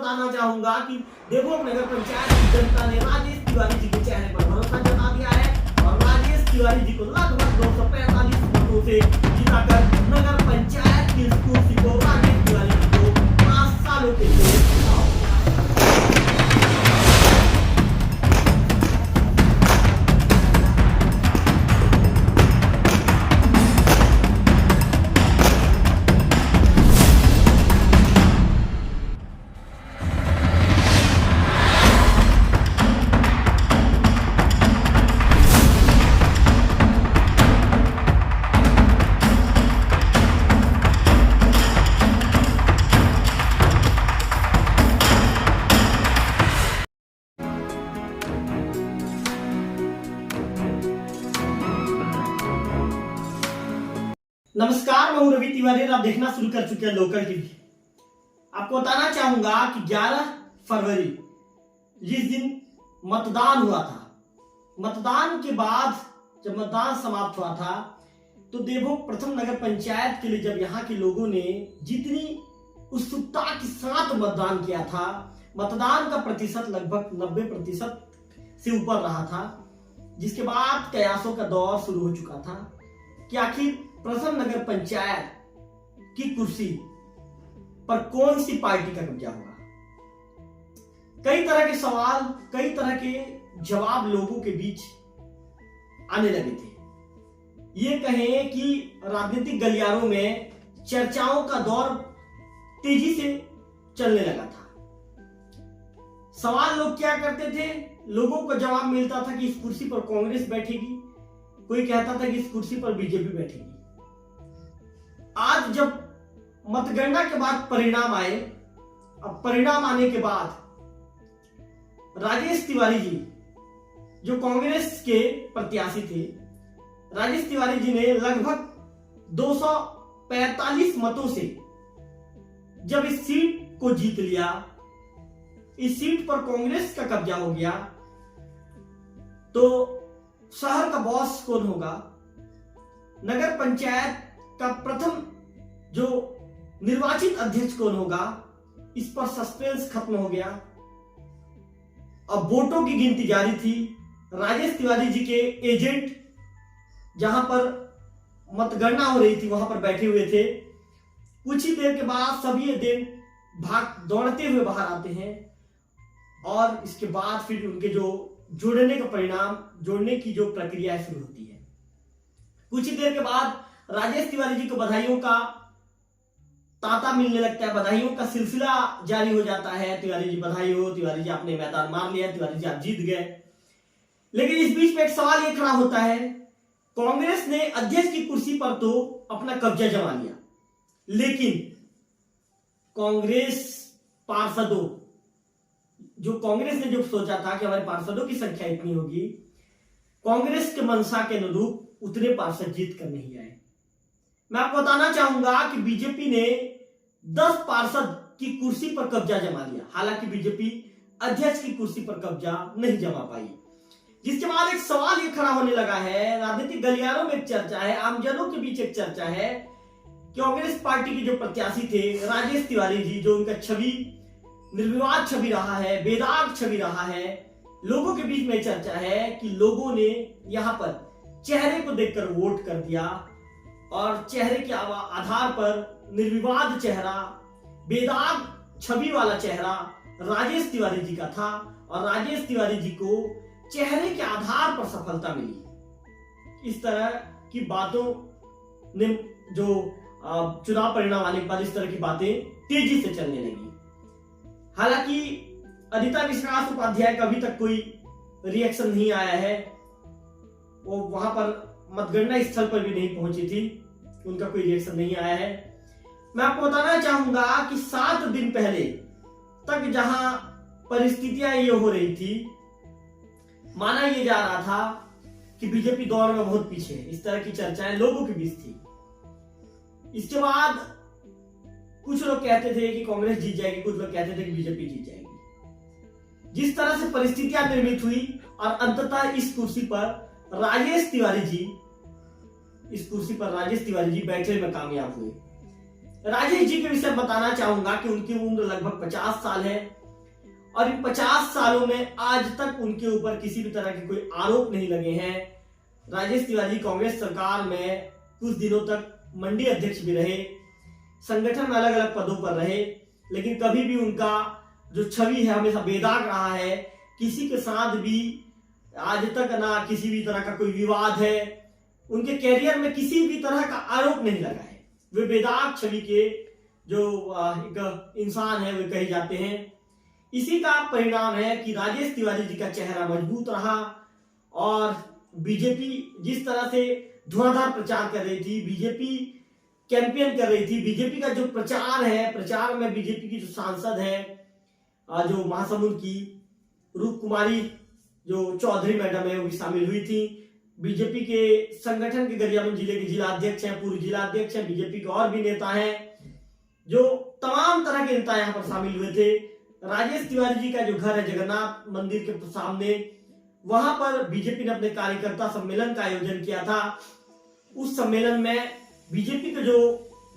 बताना चाहूंगा कि देवभोग नगर पंचायत की जनता ने राजेश तिवारी जी के चेहरे पर भरोसा जता दिया है और राजेश तिवारी जी को लगभग 245 वोटों से जिताकर नगर पंचायत की कुर्सी को राजेश तिवारी जी को 5 सालों के लिए नमस्कार, मैं हूं रवि तिवारी और आप देखना शुरू कर चुके हैं लोकल टीवी। आपको बताना चाहूंगा कि 11 फरवरी जिस दिन मतदान हुआ था, मतदान के बाद जब मतदान समाप्त हुआ था तो देवभोग प्रथम नगर पंचायत के लिए जब यहाँ के लोगों ने जितनी उत्सुकता के साथ मतदान किया था, मतदान का प्रतिशत लगभग 90% से ऊपर रहा था, जिसके बाद कयासों का दौर शुरू हो चुका था कि आखिर प्रथम नगर पंचायत की कुर्सी पर कौन सी पार्टी का कब्जा होगा। कई तरह के सवाल, कई तरह के जवाब लोगों के बीच आने लगे थे। ये कहें कि राजनीतिक गलियारों में चर्चाओं का दौर तेजी से चलने लगा था। सवाल लोग क्या करते थे, लोगों को जवाब मिलता था कि इस कुर्सी पर कांग्रेस बैठेगी, कोई कहता था कि इस कुर्सी पर बीजेपी बैठेगी। आज जब मतगणना के बाद परिणाम आए, अब परिणाम आने के बाद राजेश तिवारी जी जो कांग्रेस के प्रत्याशी थे, राजेश तिवारी जी ने लगभग 245 मतों से जब इस सीट को जीत लिया, इस सीट पर कांग्रेस का कब्जा हो गया, तो शहर का बॉस कौन होगा, नगर पंचायत का प्रथम जो निर्वाचित अध्यक्ष कौन होगा, इस पर सस्पेंस खत्म हो गया। अब वोटों की गिनती जारी थी। राजेश तिवारी जी के एजेंट जहां पर मतगणना हो रही थी वहां पर बैठे हुए थे। कुछ ही देर के बाद सभी एजेंट भाग दौड़ते हुए बाहर आते हैं और इसके बाद फिर उनके जो जोड़ने का परिणाम, जोड़ने की जो प्रक्रिया शुरू होती है। कुछ ही देर के बाद राजेश तिवारी जी को बधाइयों का तांता मिलने लगता है, बधाइयों का सिलसिला जारी हो जाता है। तिवारी जी बधाई हो, तिवारी जी आपने मैदान मार लिया, तिवारी जी आप जीत गए। लेकिन इस बीच में एक सवाल ये खड़ा होता है, कांग्रेस ने अध्यक्ष की कुर्सी पर तो अपना कब्जा जमा लिया, लेकिन कांग्रेस पार्षदों, जो कांग्रेस ने जो सोचा था कि हमारे पार्षदों की संख्या इतनी होगी, कांग्रेस के मंशा के अनुरूप उतने पार्षद जीत कर नहीं आए। मैं आपको बताना चाहूंगा कि बीजेपी ने 10 पार्षद की कुर्सी पर कब्जा जमा लिया, हालांकि बीजेपी अध्यक्ष की कुर्सी पर कब्जा नहीं जमा पाई। जिसके बाद एक सवाल ये खड़ा होने लगा है, राजनीतिक गलियारों में एक चर्चा है, आमजनों के बीच एक चर्चा है, कांग्रेस पार्टी के जो प्रत्याशी थे राजेश तिवारी जी, जो उनका छवि निर्विवाद छवि रहा है, बेदाग छवि रहा है, लोगों के बीच में चर्चा है कि लोगों ने यहां पर चेहरे को देखकर वोट कर दिया और चेहरे के आधार पर निर्विवाद चेहरा, बेदाग छवि वाला चेहरा राजेश तिवारी जी का था और राजेश तिवारी जी को चेहरे के आधार पर सफलता मिली। इस तरह की बातों ने जो चुनाव परिणाम आने के बाद इस तरह की बातें तेजी से चलने लगी। हालांकि अदिता विश्वास उपाध्याय का अभी तक कोई रिएक्शन नहीं आया है, वो वहां पर मतगणना स्थल पर भी नहीं पहुंची थी, उनका कोई रिएक्शन नहीं आया है। मैं आपको बताना चाहूंगा कि 7 दिन पहले तक जहां परिस्थितियां ये हो रही थी, माना यह जा रहा था कि बीजेपी दौड़ में बहुत पीछे है, इस तरह की चर्चाएं लोगों के बीच थी। इसके बाद कुछ लोग कहते थे कि कांग्रेस जीत जाएगी, कुछ लोग कहते थे कि बीजेपी जीत जाएगी। जिस तरह से परिस्थितियां निर्मित हुई और अंततः इस कुर्सी पर राजेश तिवारी जी बैठने में कामयाब हुए। राजेश जी के विषय बताना चाहूंगा कि उनकी उम्र लगभग 50 साल है और इन 50 सालों में आज तक उनके ऊपर किसी भी तरह के कोई आरोप नहीं लगे हैं। राजेश तिवारी कांग्रेस सरकार में कुछ दिनों तक मंडी अध्यक्ष भी रहे, संगठन में अलग अलग पदों पर रहे, लेकिन कभी भी उनका जो छवि है हमेशा बेदाग रहा है। किसी के साथ भी आज तक ना किसी भी तरह का कोई विवाद है, उनके कैरियर में किसी भी तरह का आरोप नहीं लगा है। वे बेदाग छवि के जो एक इंसान है वे कहे जाते हैं। इसी का परिणाम है कि राजेश तिवारी जी का चेहरा मजबूत रहा और बीजेपी जिस तरह से धुआंधार प्रचार कर रही थी, बीजेपी कैंपेन कर रही थी, बीजेपी का जो प्रचार है, प्रचार में बीजेपी की जो सांसद है, जो महासमुंद की रूप कुमारी जो चौधरी मैडम है वो भी शामिल हुई थी। बीजेपी के संगठन के गरियाबंद जिले के जिला अध्यक्ष हैं, पूर्व जिला अध्यक्ष हैं, बीजेपी के और भी नेता हैं, जो तमाम तरह के नेता यहाँ पर शामिल हुए थे। राजेश तिवारी जी का जो घर है जगन्नाथ मंदिर के सामने, वहां पर बीजेपी ने अपने कार्यकर्ता सम्मेलन का आयोजन किया था। उस सम्मेलन में बीजेपी के जो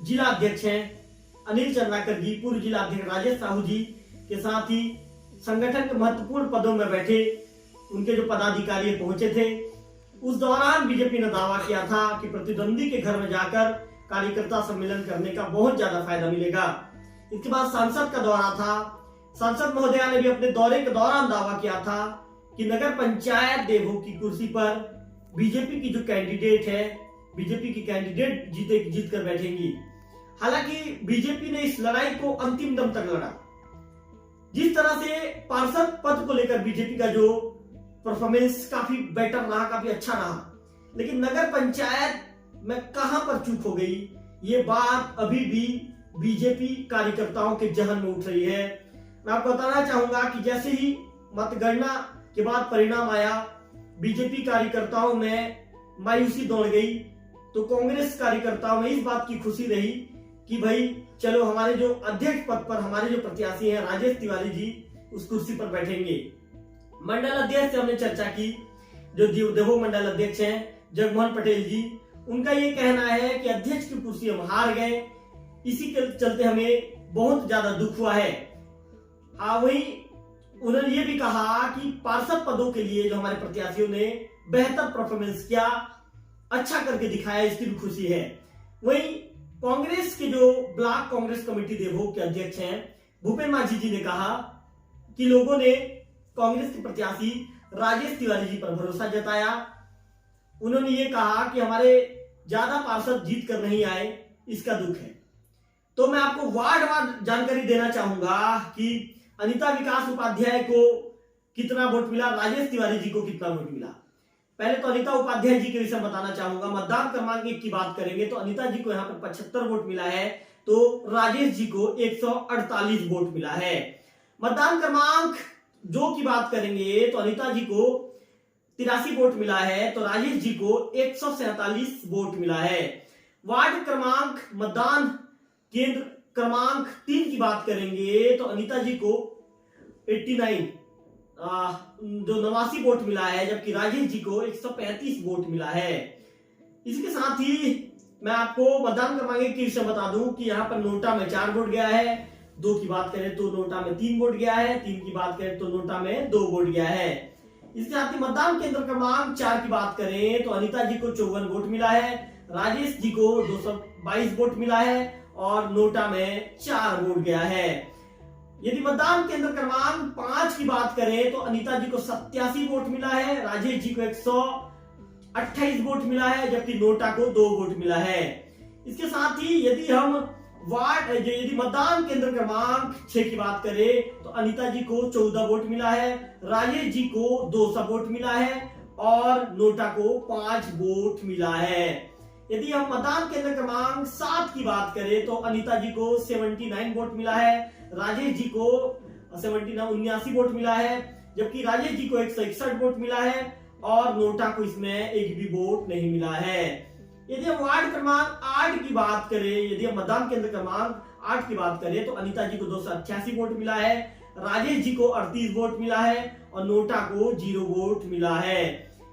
जिला अध्यक्ष हैं अनिल चंद्राकर जी, पूर्व जिला अध्यक्ष राजेश साहू जी के साथ ही संगठन के महत्वपूर्ण पदों में बैठे उनके जो पदाधिकारी पहुंचे थे। उस दौरान बीजेपी ने दावा किया था कि प्रतिद्वंदी के घर में जाकर कार्यकर्ता सम्मेलन करने का बहुत ज्यादा फायदा मिलेगा। इसके बाद सांसद का दौरा था। सांसद महोदया ने भी अपने दौरे के दौरान दावा किया था कि नगर पंचायत देवो की कुर्सी पर बीजेपी की जो कैंडिडेट है, बीजेपी की कैंडिडेट जीत कर बैठेंगी। हालांकि बीजेपी ने इस लड़ाई को अंतिम दम तक लड़ा। जिस तरह से पार्षद पद को लेकर बीजेपी का जो परफॉर्मेंस काफी बेटर रहा, काफी अच्छा रहा, लेकिन नगर पंचायत में कहां पर चूक हो गई, ये बात अभी भी बीजेपी कार्यकर्ताओं के जहन में उठ रही है। मैं आपको बताना चाहूंगा कि जैसे ही मतगणना के बाद परिणाम आया, बीजेपी कार्यकर्ताओं में मायूसी दौड़ गई, तो कांग्रेस कार्यकर्ताओं में इस बात की खुशी रही कि भाई चलो हमारे जो अध्यक्ष पद पर हमारे जो प्रत्याशी हैं राजेश तिवारी जी उस कुर्सी पर बैठेंगे। मंडल अध्यक्ष से हमने चर्चा की, जो देवो मंडल अध्यक्ष हैं जगमोहन पटेल जी, उनका ये कहना है कि अध्यक्ष की कुर्सी हम हार गए, इसी के चलते हमें बहुत ज्यादा दुख हुआ है। वही उन्होंने ये भी कहा कि पार्षद पदों के लिए जो हमारे प्रत्याशियों ने बेहतर परफॉर्मेंस किया, अच्छा करके दिखाया, इसकी भी खुशी है। वही कांग्रेस के जो ब्लॉक कांग्रेस कमेटी देवो के अध्यक्ष हैं भूपेन माझी जी ने कहा कि लोगों ने कांग्रेस के प्रत्याशी राजेश तिवारी जी पर भरोसा जताया। उन्होंने ये कहा कि हमारे ज्यादा पार्षद जीत कर नहीं आए, इसका दुख है। तो मैं आपको वार्ड वार जानकारी देना चाहूंगा कि अनिता विकास उपाध्याय को कितना वोट मिला, राजेश तिवारी जी को कितना वोट मिला। पहले तो अनिता उपाध्याय जी के विषय बताना चाहूंगा। मतदान क्रमांक 1 की बात करेंगे तो अनिता जी को यहाँ पर 75 वोट मिला है, तो राजेश जी को 148 वोट मिला है। मतदान क्रमांक 2 की बात करेंगे तो अनिता जी को 83 वोट मिला है, तो राजेश जी को 147 वोट मिला है। वार्ड क्रमांक मतदान केंद्र क्रमांक 3 की बात करेंगे तो अनिता जी को 89 जो 89 वोट मिला है, जबकि राजेश जी को 135 वोट मिला है। इसके साथ ही मैं आपको मतदान क्रमांक 1 की विषय बता दूं कि यहाँ पर नोटा में 4 वोट गया है, 2 की बात करें तो नोटा में 3 वोट गया है, 3 की बात करें तो नोटा में 2 वोट गया है। इसके साथ ही मतदान केंद्र क्रमांक 4 की बात करें तो अनिता जी को 54 वोट मिला है, राजेश जी को 222 वोट मिला है और नोटा में 4 वोट गया है। यदि मतदान केंद्र क्रमांक 5 की बात करें तो अनिता जी को 87 वोट मिला है, राजेश जी को 128 वोट मिला है, जबकि नोटा को 2 वोट मिला है। इसके साथ ही यदि हम यदि मतदान केंद्र क्रमांक 6 की बात करें तो अनिता जी को 14 वोट मिला है, राजेश जी को 200 वोट मिला है और नोटा को 5 वोट मिला है। यदि हम मतदान केंद्र क्रमांक 7 की बात करें तो अनिता जी को 79 वोट मिला है, राजेश जी को 79 वोट मिला है, जबकि राजेश जी को 161 वोट मिला है और नोटा को इसमें एक भी वोट नहीं मिला है। यदि हम वार्ड क्रमांक 8 की बात करें, यदि हम मतदान केंद्र क्रमांक 8 की बात करें तो अनिता जी को 288 वोट मिला है, राजेश जी को 38 वोट मिला है और नोटा को 0 वोट मिला है।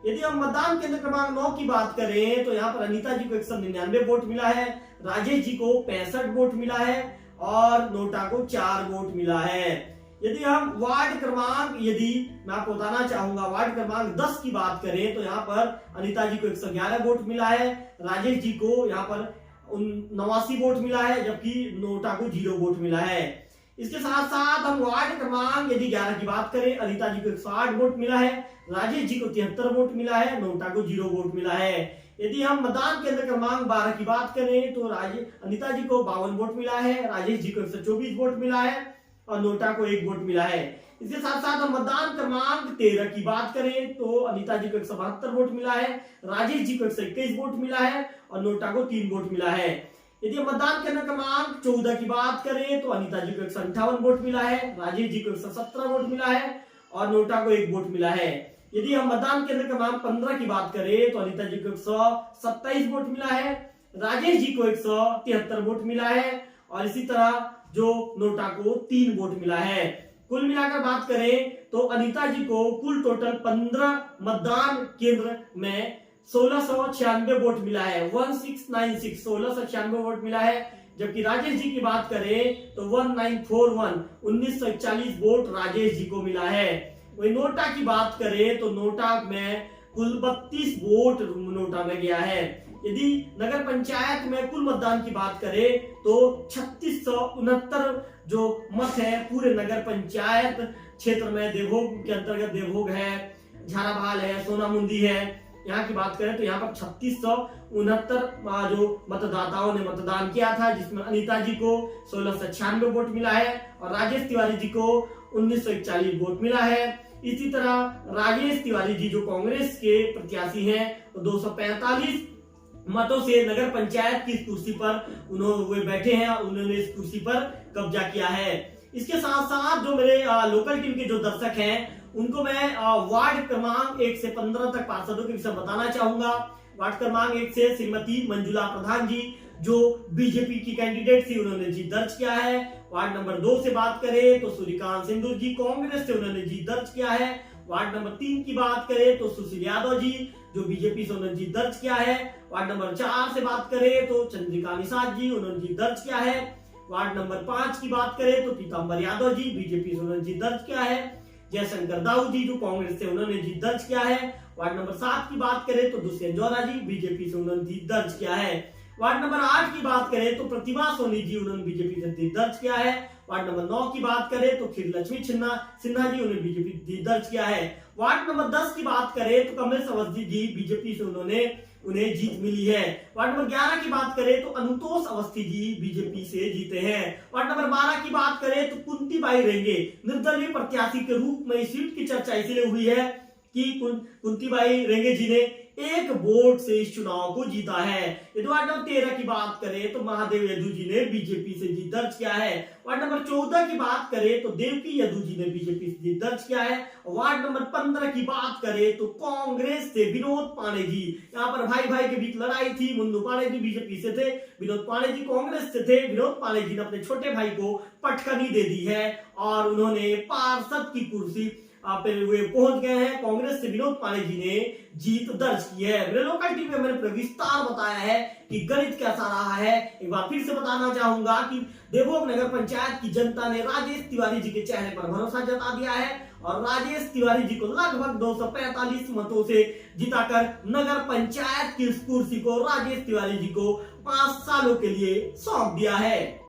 यदि हम मतदान केंद्र क्रमांक 9 की बात करें तो यहाँ पर अनिता जी को 199 वोट मिला है, राजेश जी को 65 वोट मिला है और नोटा को 4 वोट मिला है। यदि हम वार्ड क्रमांक, यदि मैं आपको बताना चाहूंगा वार्ड क्रमांक 10 की बात करें तो यहाँ पर अनीता जी को 111 वोट मिला है, राजेश जी को यहाँ पर 89 वोट मिला है, जबकि नोटा को 0 वोट मिला है। इसके साथ साथ हम वार्ड क्रमांक यदि 11 की बात करें, अनीता जी को 108 वोट मिला है, राजेश जी को 73 वोट मिला है, नोटा को 0 वोट मिला है। यदि हम मतदान केंद्र क्रमांक 12 की बात करें तो अनीता जी को 52 वोट मिला है, राजेश जी को 124 वोट मिला है और नोटा को 1 वोट मिला है। इसके साथ साथ हम मतदान क्रमांक 13 की बात करें तो अनीता जी को 172 वोट मिला है, राजेश जी को 121 वोट मिला है और नोटा को 3 वोट मिला है। यदि मतदान केंद्र क्रमांक 14 की बात करें तो अनीता जी को 158 वोट मिला है, राजेश जी को 117 वोट मिला है और नोटा को 1 वोट मिला है। यदि हम मतदान केंद्र क्रमांक 15 की बात करें तो अनीता जी को 127 वोट मिला है, राजेश जी को 173 वोट मिला है और इसी तरह जो नोटा को 3 वोट मिला है। कुल मिलाकर बात करें तो अनीता जी को कुल टोटल 15 मतदान केंद्र में 1696 वोट मिला है, 1696 वोट मिला है। जबकि राजेश जी की बात करें तो 1941 वोट राजेश जी को मिला है। वही नोटा की बात करें तो नोटा में कुल 32 वोट नोटा में गया है। यदि नगर पंचायत में कुल मतदान की बात करें तो 3669 जो मत है पूरे नगर पंचायत क्षेत्र में, देवभोग के अंतर्गत देवभोग है, झाराभाल है, सोनामुंदी है, यहाँ की बात करें तो यहाँ पर 3669 जो मतदाताओं ने मतदान किया था, जिसमें अनीता जी को 1696 वोट मिला है और राजेश तिवारी जी को 1941 वोट मिला है। इसी तरह राजेश तिवारी जी जो कांग्रेस के प्रत्याशी हैं तो 245 मतों से नगर पंचायत की कुर्सी पर उन्होंने बैठे हैं, उन्होंने इस कुर्सी पर कब्जा किया है। इसके साथ साथ जो मेरे लोकल टीम के जो दर्शक हैं उनको मैं वार्ड क्रमांक 1 से 15 तक पार्षदों के विषय बताना चाहूंगा। वार्ड क्रमांक 1 से श्रीमती मंजुला प्रधान जी जो बीजेपी की कैंडिडेट थी, उन्होंने जीत दर्ज किया है। वार्ड नंबर 2 से बात करें तो सूर्यकांत सिंदूर जी कांग्रेस से उन्होंने जीत दर्ज किया है। वार्ड नंबर 3 की बात करें तो सुशील यादव जी जो बीजेपी से उन्होंने जीत दर्ज किया है। वार्ड नंबर 4 से बात करें तो चंद्रिका निषाद जी, उन्होंने जीत दर्ज किया है। वार्ड नंबर 5 की बात करें तो पीताम्बर यादव जी बीजेपी से उन्होंने जीत दर्ज किया है। जयशंकर दाऊ जी जो कांग्रेस से उन्होंने जीत दर्ज किया है। वार्ड नंबर 7 की बात करें तो दुष्यंत जौहरा जी बीजेपी से उन्होंने जीत दर्ज किया है। वार्ड नंबर 8 की बात करें तो प्रतिभा सोनी जी उन्होंने बीजेपी से जीत दर्ज किया है। वार्ड नंबर 9 की बात करें तो खीर लक्ष्मी सिन्हा जी उन्होंने बीजेपी जीत दर्ज किया है। वार्ड नंबर 10 की बात करें तो कमलेश अवस्थी जी बीजेपी से उन्हें जीत मिली है। वार्ड नंबर 11 की बात करें तो अनुतोष अवस्थी जी बीजेपी से जीते हैं। वार्ड नंबर 12 की बात करें तो कुंती बाई रेंगे निर्दलीय प्रत्याशी के रूप में इस सीट की चर्चा इसलिए हुई है कि कुंती बाई रेंगे जी ने 1 वोट से इस चुनाव को जीता है। यदि वार्ड नंबर 13 की बात करें तो महादेव यदु जी ने बीजेपी से जीत दर्ज किया है। वार्ड नंबर 14 की बात करें तो देवकी यदु जी ने बीजेपी से जीत दर्ज किया है। वार्ड नंबर 15 की बात करें तो कांग्रेस से विनोद पांडे जी, यहाँ पर भाई भाई के बीच लड़ाई थी। मुन्नू पांडे जी बीजेपी से थे, विनोद पांडे जी कांग्रेस से थे। विनोद पांडे जी ने अपने छोटे भाई को पटकनी दे दी है और उन्होंने पार्षद की कुर्सी पे वे पहुंच गए हैं। कांग्रेस से विनोद पांडे जी ने जीत दर्ज की है। मेरे लोकल टीवी में मैंने विस्तार बताया है कि गणित कैसा रहा है। एक बार फिर से बताना चाहूंगा कि देवभोग नगर पंचायत की जनता ने राजेश तिवारी जी के चेहरे पर भरोसा जता दिया है और राजेश तिवारी जी को लगभग 245 मतों से जिताकर नगर पंचायत की इस कुर्सी को राजेश तिवारी जी को 5 सालों के लिए सौंप दिया है।